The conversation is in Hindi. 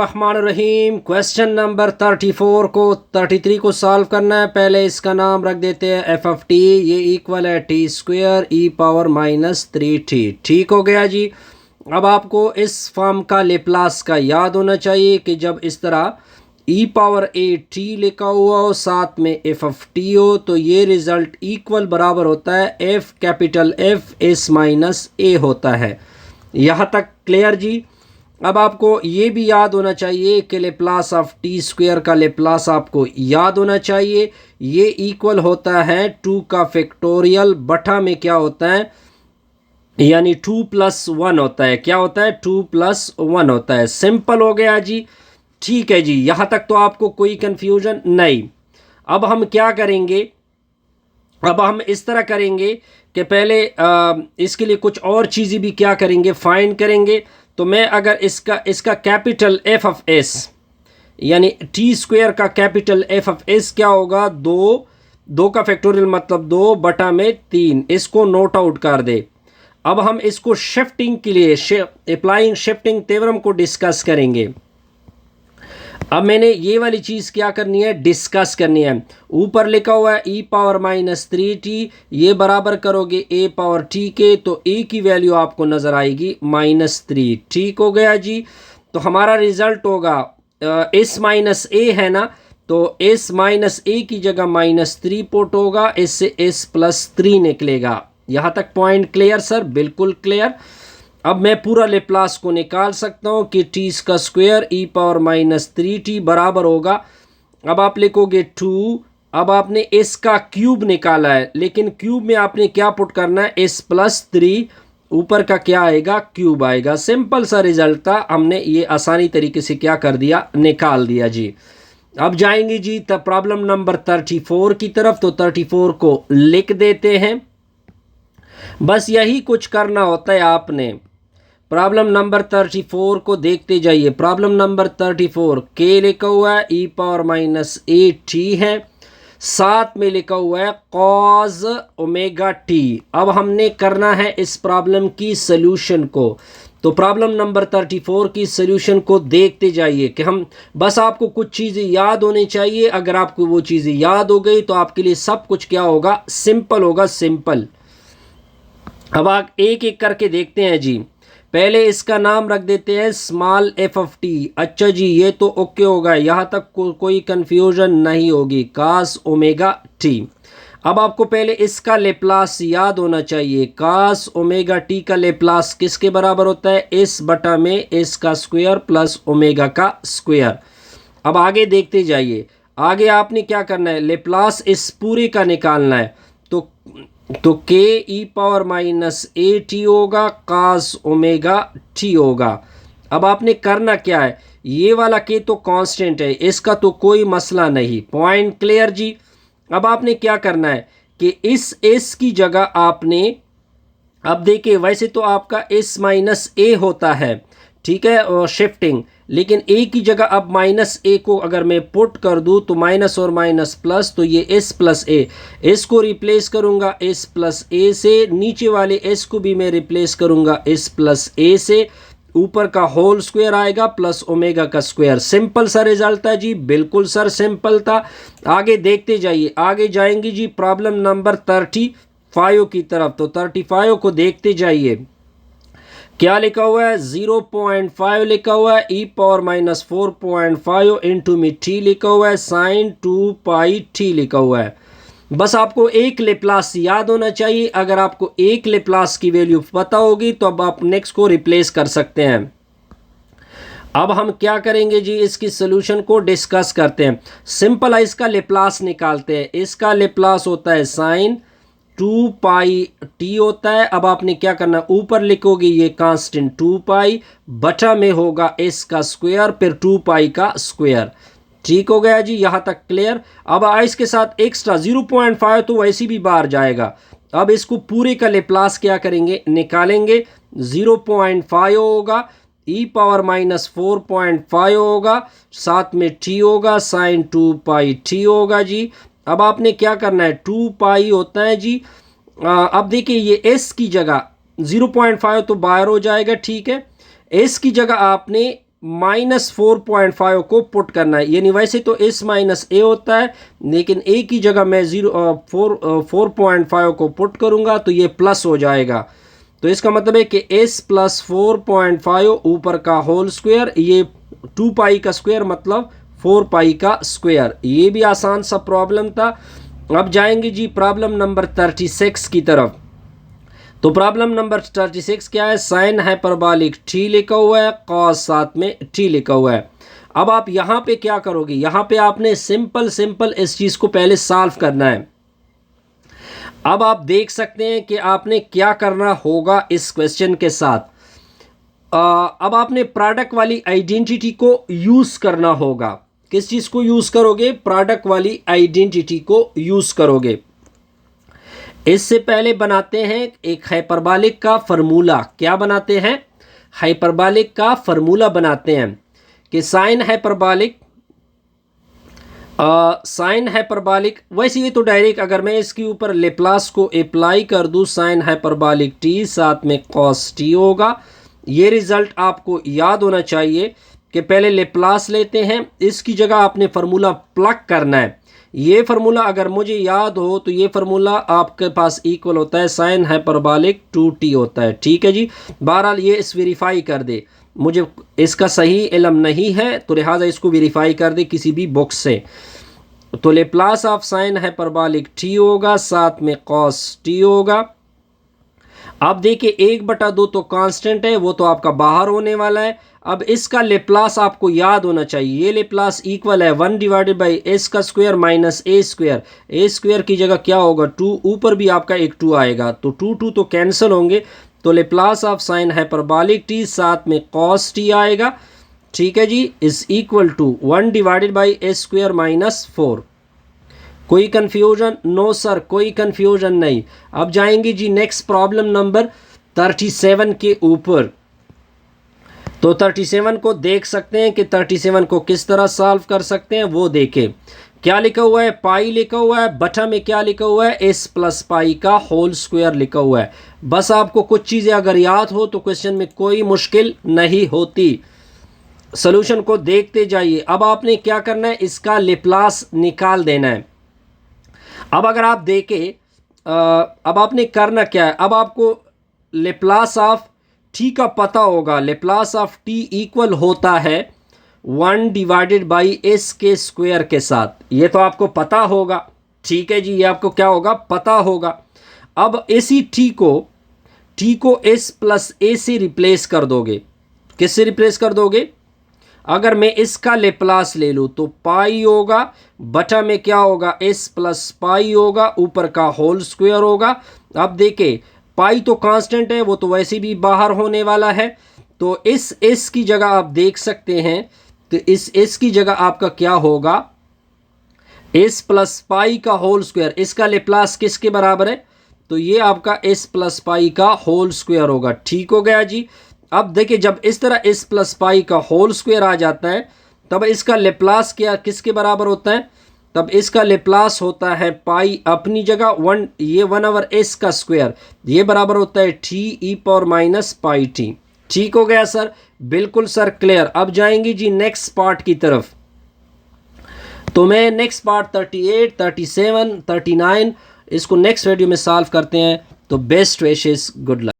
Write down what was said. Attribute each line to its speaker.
Speaker 1: रहमान रहीम। क्वेश्चन नंबर 34 को 33 को सॉल्व करना है। पहले इसका नाम रख देते हैं एफ ऑफ टी। ये इक्वल है टी स्क्वेयर ई पावर माइनस 3t। ठीक हो गया जी। अब आपको इस फॉर्म का लेप्लास का याद होना चाहिए कि जब इस तरह ई पावर ए टी लिखा हुआ हो साथ में एफ ऑफ टी हो तो ये रिजल्ट इक्वल बराबर होता है F capital F S minus A होता है। यहाँ तक क्लियर जी। अब आपको ये भी याद होना चाहिए कि लेप्लास ऑफ टी स्क्वेयर का लेप्लास आपको याद होना चाहिए। ये इक्वल होता है 2 का फैक्टोरियल बटा में क्या होता है, यानी 2 + 1 होता है। क्या होता है? 2 + 1 होता है। सिंपल हो गया जी। ठीक है जी, यहाँ तक तो आपको कोई कंफ्यूजन नहीं। अब हम क्या करेंगे, अब हम इस तरह करेंगे कि पहले इसके लिए कुछ और चीज़ें भी क्या करेंगे, फाइंड करेंगे। तो मैं अगर इसका कैपिटल एफ ऑफ एस यानी टी स्क्वेयर का कैपिटल एफ ऑफ एस क्या होगा, 2 का फैक्टोरियल मतलब 2 बटा में 3। इसको नोट आउट कर दे। अब हम इसको शिफ्टिंग के लिए अप्लाइंग शिफ्टिंग थ्योरम को डिस्कस करेंगे। अब मैंने ये वाली चीज़ क्या करनी है, डिस्कस करनी है। ऊपर लिखा हुआ है ई पावर माइनस 3t, ये बराबर करोगे ए पावर टी के, तो ए की वैल्यू आपको नज़र आएगी -3। ठीक हो गया जी। तो हमारा रिजल्ट होगा एस माइनस ए है ना, तो एस माइनस ए की जगह -3 पुट होगा, इससे एस प्लस 3 निकलेगा। यहाँ तक पॉइंट क्लियर सर? बिल्कुल क्लियर। अब मैं पूरा लेप्लास को निकाल सकता हूँ कि टी का स्क्वायर ई पावर -3t बराबर होगा। अब आप लिखोगे 2। अब आपने एस का क्यूब निकाला है, लेकिन क्यूब में आपने क्या पुट करना है, एस प्लस 3, ऊपर का क्या आएगा, क्यूब आएगा। सिंपल सा रिजल्ट था, हमने ये आसानी तरीके से क्या कर दिया, निकाल दिया जी। अब जाएंगे जी तब प्रॉब्लम नंबर 34 की तरफ। तो 34 को लिख देते हैं। बस यही कुछ करना होता है आपने। प्रॉब्लम नंबर 34 को देखते जाइए। प्रॉब्लम नंबर 34 के लिखा हुआ है ई पावर -8t है, साथ में लिखा हुआ है कॉज ओमेगा टी। अब हमने करना है इस प्रॉब्लम की सॉल्यूशन को। तो प्रॉब्लम नंबर 34 की सॉल्यूशन को देखते जाइए कि हम बस आपको कुछ चीज़ें याद होनी चाहिए। अगर आपको वो चीज़ें याद हो गई तो आपके लिए सब कुछ क्या होगा, सिंपल होगा, सिंपल। अब आप एक एक करके देखते हैं जी। पहले इसका नाम रख देते हैं स्मॉल एफ ऑफ टी। अच्छा जी, ये तो ओके होगा, यहाँ तक कोई कंफ्यूजन नहीं होगी, कास ओमेगा टी। अब आपको पहले इसका लेप्लास याद होना चाहिए। कास ओमेगा टी का लेप्लास किसके बराबर होता है, एस बटा में एस का स्क्वायर प्लस ओमेगा का स्क्वायर। अब आगे देखते जाइए। आगे आपने क्या करना है, लेप्लास इस पूरे का निकालना है। तो के ई पावर -8t होगा, कास ओमेगा टी होगा। अब आपने करना क्या है, ये वाला के तो कांस्टेंट है, इसका तो कोई मसला नहीं। पॉइंट क्लियर जी। अब आपने क्या करना है कि इस एस की जगह आपने, अब देखिए वैसे तो आपका एस माइनस ए होता है, ठीक है, और शिफ्टिंग, लेकिन ए की जगह अब -a को अगर मैं पुट कर दूं तो माइनस और माइनस प्लस, तो ये s प्लस ए, एस को रिप्लेस करूंगा s प्लस ए से, नीचे वाले s को भी मैं रिप्लेस करूंगा s प्लस ए से, ऊपर का होल स्क्वायर आएगा प्लस ओमेगा का स्क्वायर। सिंपल सा रिजल्ट था जी, बिल्कुल सर सिंपल था। आगे देखते जाइए। आगे जाएंगे जी प्रॉब्लम नंबर 35 की तरफ। तो 35 को देखते जाइए। क्या लिखा हुआ है, 0.5 लिखा हुआ है, ई पावर -4.5 इंटू में टी लिखा हुआ है, साइन 2πt लिखा हुआ है। बस आपको एक लेप्लास याद होना चाहिए। अगर आपको एक लेप्लास की वैल्यू पता होगी तो अब आप नेक्स्ट को रिप्लेस कर सकते हैं। अब हम क्या करेंगे जी, इसकी सोल्यूशन को डिस्कस करते हैं। सिंपल है, इसका लेप्लास निकालते हैं। इसका लेप्लास होता है साइन 2πt होता है। अब आपने क्या करना, ऊपर लिखोगे ये कांस्टेंट 2π, बटा में होगा s का स्क्वायर फिर 2π का स्क्वायर। ठीक हो गया जी, यहाँ तक क्लियर। अब इसके साथ एक्स्ट्रा 0.5 तो वैसे भी बाहर जाएगा। अब इसको पूरे का लेप्लास क्या करेंगे, निकालेंगे। 0.5 होगा, ई पावर -4.5 होगा, साथ में t होगा, साइन 2πt होगा जी। अब आपने क्या करना है, 2π होता है जी। अब देखिए ये s की जगह 0.5 तो बाहर हो जाएगा, ठीक है। s की जगह आपने -4.5 को पुट करना है, यानी वैसे तो s माइनस ए होता है, लेकिन a की जगह मैं 4.5 को पुट करूंगा तो ये प्लस हो जाएगा। तो इसका मतलब है कि s प्लस 4.5 ऊपर का होल स्क्वायर, ये 2 पाई का स्क्वायर मतलब 4 पाई का स्क्वायर। ये भी आसान सा प्रॉब्लम था। अब जाएंगे जी प्रॉब्लम नंबर 36 की तरफ। तो प्रॉब्लम नंबर 36 क्या है, साइन हाइपरबॉलिक t लिखा हुआ है, कॉस साथ में t लिखा हुआ है। अब आप यहाँ पे क्या करोगे, यहाँ पे आपने सिंपल इस चीज़ को पहले सॉल्व करना है। अब आप देख सकते हैं कि आपने क्या करना होगा इस क्वेश्चन के साथ। अब आपने प्रोडक्ट वाली आइडेंटिटी को यूज़ करना होगा। किस चीज़ को यूज़ करोगे, प्रोडक्ट वाली आइडेंटिटी को यूज़ करोगे। इससे पहले बनाते हैं एक हाइपरबॉलिक का फार्मूला। क्या बनाते हैं, हाइपरबॉलिक का फार्मूला बनाते हैं कि साइन हाइपरबॉलिक वैसे ये तो डायरेक्ट, अगर मैं इसके ऊपर लेप्लास को अप्लाई कर दूं, साइन हाइपरबॉलिक टी साथ में कॉस टी होगा। ये रिजल्ट आपको याद होना चाहिए कि पहले लेप्लास लेते हैं, इसकी जगह आपने फार्मूला प्लग करना है। ये फार्मूला अगर मुझे याद हो तो ये फार्मूला आपके पास इक्वल होता है साइन हाइपरबॉलिक 2t होता है। ठीक है जी, बहरहाल ये इस वेरीफाई कर दे, मुझे इसका सही इल्म नहीं है तो लिहाजा इसको वेरीफाई कर दे किसी भी बुक से। तो Laplace of sine hyperbolic t होगा, साथ में कॉस t होगा। अब देखिए 1/2 तो कांस्टेंट है, वो तो आपका बाहर होने वाला है। अब इसका लेप्लास आपको याद होना चाहिए, ये लेप्लास इक्वल है 1 डिवाइडेड बाई एस का स्क्वायर माइनस ए स्क्वायर। ए स्क्वायर की जगह क्या होगा 2, ऊपर भी आपका एक 2 आएगा, तो 2 तो कैंसिल होंगे। तो Laplace of sine hyperbolic T साथ में कॉस टी आएगा। ठीक है जी, is equal to 1 divided by S square minus 4। कोई कंफ्यूजन? नो सर, कोई कंफ्यूजन नहीं। अब जाएंगे जी नेक्स्ट प्रॉब्लम नंबर 37 के ऊपर। तो 37 को देख सकते हैं कि 37 को किस तरह सॉल्व कर सकते हैं, वो देखें। क्या लिखा हुआ है, पाई लिखा हुआ है, बटा में क्या लिखा हुआ है, एस प्लस पाई का होल स्क्वायर लिखा हुआ है। बस आपको कुछ चीज़ें अगर याद हो तो क्वेश्चन में कोई मुश्किल नहीं होती। सोल्यूशन को देखते जाइए। अब आपने क्या करना है, इसका लेप्लास निकाल देना है। अब अगर आप देखें, अब आपने करना क्या है, अब आपको लेप्लास ऑफ टी का पता होगा। लेप्लास ऑफ टी इक्वल होता है 1 डिवाइडेड बाई एस के स्क्वायर के साथ, ये तो आपको पता होगा। ठीक है जी, ये आपको क्या होगा, पता होगा। अब इसी टी को एस प्लस ए से रिप्लेस कर दोगे। किससे रिप्लेस कर दोगे, अगर मैं इसका लेप्लास ले लूँ तो पाई होगा, बटा में क्या होगा, एस प्लस पाई होगा, ऊपर का होल स्क्वायर होगा। अब देखें पाई तो कांस्टेंट है, वो तो वैसे भी बाहर होने वाला है। तो इस एस की जगह आप देख सकते हैं, तो इस एस की जगह आपका क्या होगा, एस प्लस पाई का होल स्क्वायर। इसका लेप्लास किसके बराबर है, तो ये आपका एस प्लस पाई का होल स्क्वायर होगा। ठीक हो गया जी। अब देखिए जब इस तरह एस प्लस पाई का होल स्क्वायर आ जाता है तब इसका लेप्लास क्या किसके बराबर होता है, तब इसका लेप्लास होता है पाई अपनी जगह 1, ये 1/s का स्क्वायर, ये बराबर होता है t e power minus pi t। ठीक हो गया सर, बिल्कुल सर क्लियर। अब जाएंगे जी नेक्स्ट पार्ट की तरफ। तो मैं नेक्स्ट पार्ट 38, 37, 39 इसको नेक्स्ट वीडियो में सॉल्व करते हैं। तो बेस्ट विशेस, गुड लक।